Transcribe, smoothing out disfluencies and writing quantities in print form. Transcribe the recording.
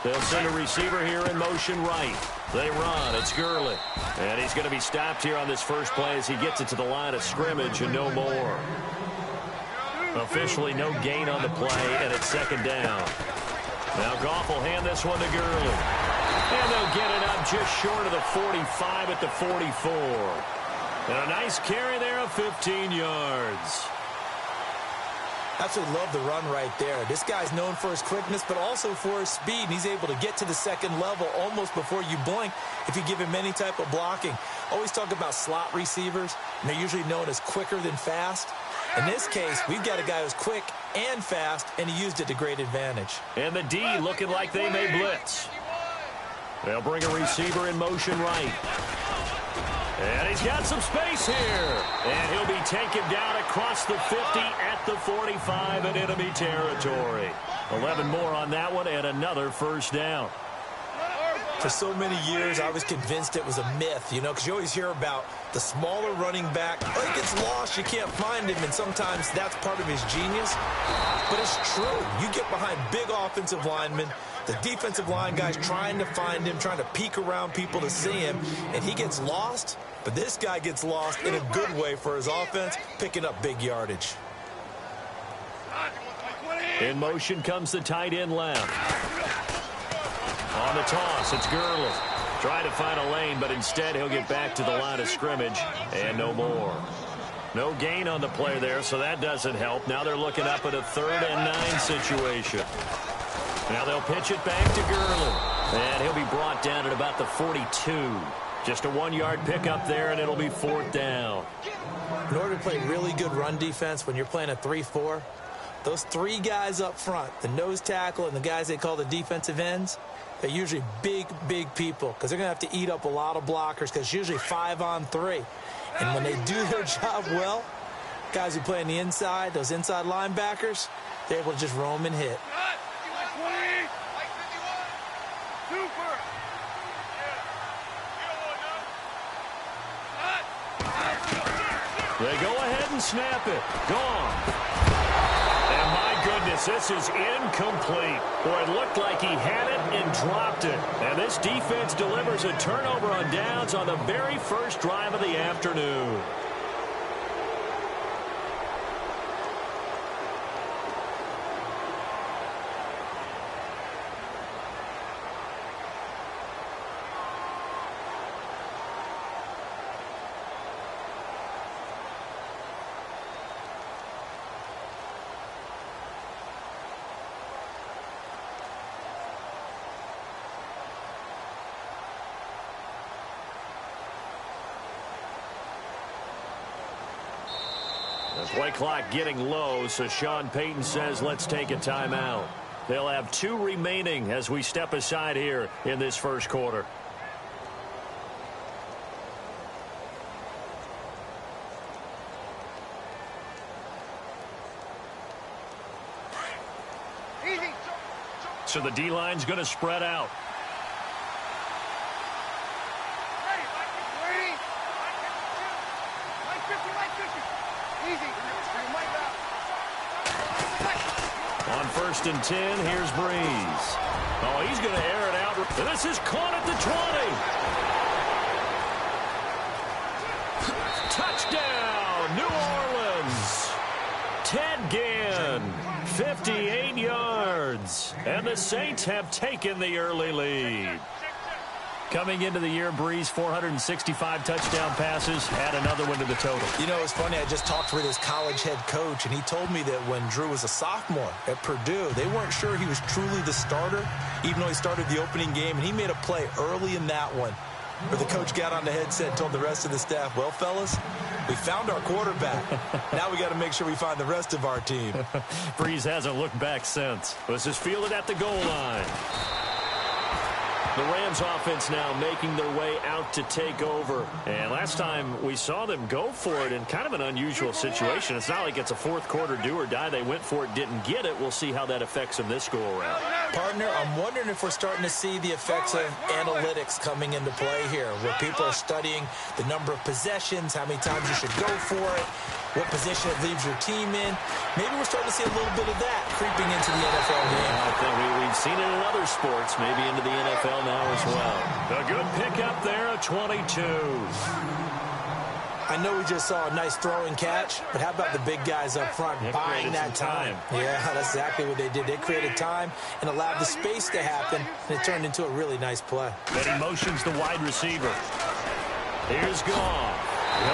They'll send a receiver here in motion right. They run. It's Gurley. And he's going to be stopped here on this first play as he gets it to the line of scrimmage and no more. Officially no gain on the play, and it's second down. Now Goff will hand this one to Gurley. And they'll get it up just short of the 45 at the 44. And a nice carry there of 15 yards. Absolutely love the run right there. This guy's known for his quickness, but also for his speed. And he's able to get to the second level almost before you blink if you give him any type of blocking. Always talk about slot receivers, and they're usually known as quicker than fast. In this case, we've got a guy who's quick and fast, and he used it to great advantage. And the D looking like they may blitz. They'll bring a receiver in motion right. And he's got some space here. And he'll be taken down across the 50 at the 45 in enemy territory. 11 more on that one and another first down. For so many years, I was convinced it was a myth, because you always hear about the smaller running back. Oh, he gets lost, you can't find him, and sometimes that's part of his genius. But it's true. You get behind big offensive linemen, the defensive line guys trying to find him, trying to peek around people to see him, and he gets lost. But this guy gets lost in a good way for his offense, picking up big yardage. In motion comes the tight end left. On the toss, it's Gurley. Try to find a lane, but instead he'll get back to the line of scrimmage, and no more. No gain on the play there, so that doesn't help. Now they're looking up at a 3rd and 9 situation. Now they'll pitch it back to Gurley. And he'll be brought down at about the 42. Just a 1-yard pickup there, and it'll be 4th down. In order to play really good run defense when you're playing a 3-4, those 3 guys up front, the nose tackle and the guys they call the defensive ends, they're usually big, big people because they're going to have to eat up a lot of blockers because it's usually 5 on 3. And when they do their job well, guys who play on the inside, those inside linebackers, they're able to just roam and hit. They go ahead and snap it. Gone. And my goodness, this is incomplete. Boy, it looked like he had it and dropped it. And this defense delivers a turnover on downs on the very first drive of the afternoon. The play clock getting low, so Sean Payton says let's take a timeout. They'll have 2 remaining as we step aside here in this first quarter. So the D-line's going to spread out. On 1st and 10, here's Breeze. Oh, he's going to air it out. And this is caught at the 20. Touchdown, New Orleans. Ted Ginn, 58 yards. And the Saints have taken the early lead. Coming into the year, Breeze, 465 touchdown passes, add another one to the total. It's funny, I just talked with his college head coach, and he told me that when Drew was a sophomore at Purdue, they weren't sure he was truly the starter, even though he started the opening game, and he made a play early in that one where the coach got on the headset and told the rest of the staff, well, fellas, we found our quarterback. Now we got to make sure we find the rest of our team. Breeze hasn't looked back since. This is fielded at the goal line. The Rams offense now making their way out to take over. And last time we saw them go for it in kind of an unusual situation. It's not like it's a fourth quarter do or die. They went for it, didn't get it. We'll see how that affects them this go-around. Partner, I'm wondering if we're starting to see the effects of analytics coming into play here, where people are studying the number of possessions, how many times you should go for it, what position it leaves your team in. Maybe we're starting to see a little bit of that creeping into the NFL game. I think we've seen it in other sports, maybe into the NFL now as well. A good pickup there, a 22. I know we just saw a nice throw and catch, but how about the big guys up front buying that time? Yeah, that's exactly what they did. They created time and allowed the space to happen, and it turned into a really nice play. Then he motions the wide receiver. Here's Goff.